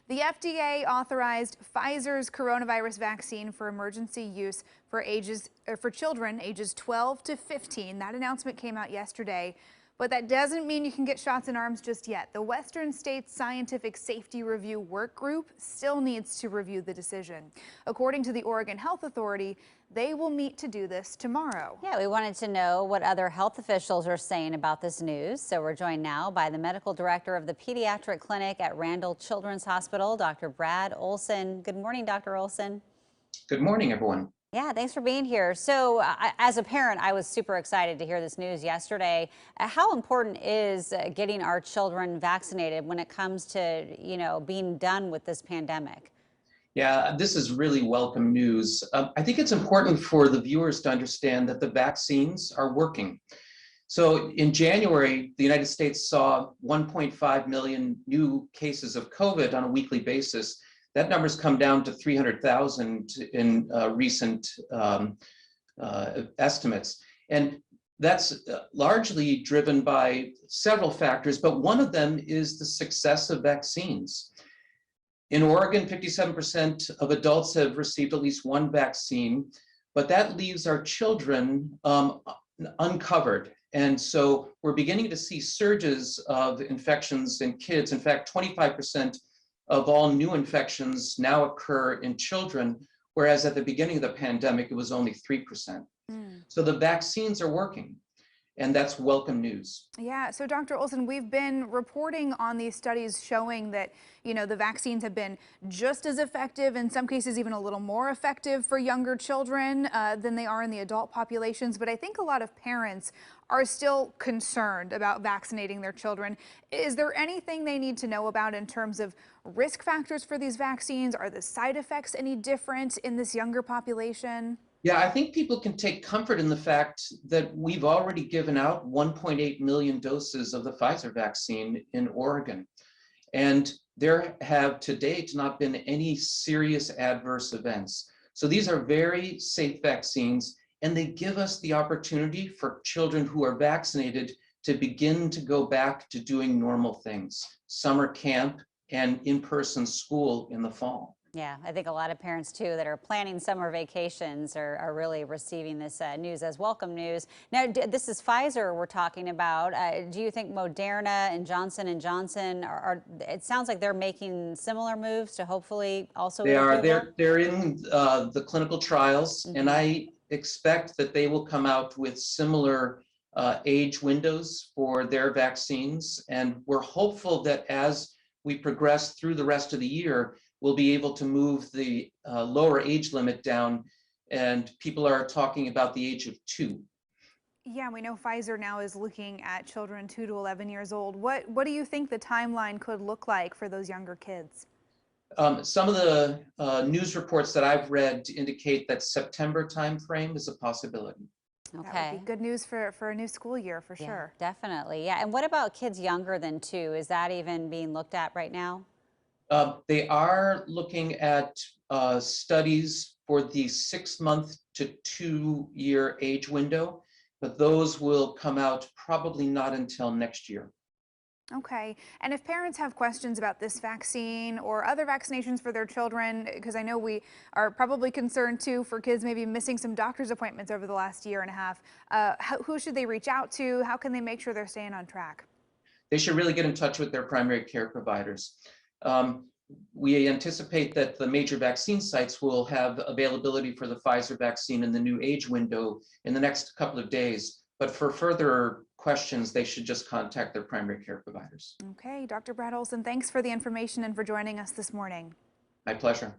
The FDA authorized Pfizer's coronavirus vaccine for emergency use for children ages 12 to 15. That announcement came out yesterday, but that doesn't mean you can get shots in arms just yet. The Western States Scientific Safety Review Work Group still needs to review the decision. According to the Oregon Health Authority, they will meet to do this tomorrow. Yeah, we wanted to know what other health officials are saying about this news. So we're joined now by the medical director of the Pediatric Clinic at Randall Children's Hospital, Dr. Brad Olson. Good morning, Dr. Olson. Good morning, everyone. Yeah, thanks for being here. So as a parent, I was super excited to hear this news yesterday. How important is getting our children vaccinated when it comes to, being done with this pandemic? Yeah, this is really welcome news. I think it's important for the viewers to understand that the vaccines are working. So in January, the United States saw 1.5 million new cases of COVID on a weekly basis. That number's come down to 300,000 in recent estimates. And that's largely driven by several factors, but one of them is the success of vaccines. In Oregon, 57% of adults have received at least one vaccine, but that leaves our children uncovered. And so we're beginning to see surges of infections in kids. In fact, 25% of all new infections now occur in children, whereas at the beginning of the pandemic, it was only 3%. So the vaccines are working. And that's welcome news. Yeah, so Dr. Olson, we've been reporting on these studies showing that, the vaccines have been just as effective, in some cases even a little more effective for younger children than they are in the adult populations. But I think a lot of parents are still concerned about vaccinating their children. Is there anything they need to know about in terms of risk factors for these vaccines? Are the side effects any different in this younger population? Yeah, I think people can take comfort in the fact that we've already given out 1.8 million doses of the Pfizer vaccine in Oregon. And there have to date not been any serious adverse events. So these are very safe vaccines, and they give us the opportunity for children who are vaccinated to begin to go back to doing normal things, summer camp and in-person school in the fall. Yeah, I think a lot of parents, too, that are planning summer vacations are really receiving this news as welcome news. Now, this is Pfizer we're talking about. Do you think Moderna and Johnson & Johnson it sounds like they're making similar moves to hopefully also... They are. They're in the clinical trials, and I expect that they will come out with similar age windows for their vaccines. And we're hopeful that as we progress through the rest of the year, we'll be able to move the lower age limit down, and people are talking about the age of 2. Yeah, we know Pfizer now is looking at children 2 to 11 years old. What do you think the timeline could look like for those younger kids? Some of the news reports that I've read indicate that September timeframe is a possibility. Okay. That would be good news for a new school year, for sure. Definitely. Yeah. And what about kids younger than 2? Is that even being looked at right now? They are looking at studies for the 6-month to 2-year age window, but those will come out probably not until next year. Okay. And if parents have questions about this vaccine or other vaccinations for their children, because I know we are probably concerned too for kids maybe missing some doctor's appointments over the last year and a half, who should they reach out to? How can they make sure they're staying on track? They should really get in touch with their primary care providers. We anticipate that the major vaccine sites will have availability for the Pfizer vaccine in the new age window in the next couple of days. But for further questions, they should just contact their primary care providers. Okay, Dr. Brad Olson, thanks for the information and for joining us this morning. My pleasure.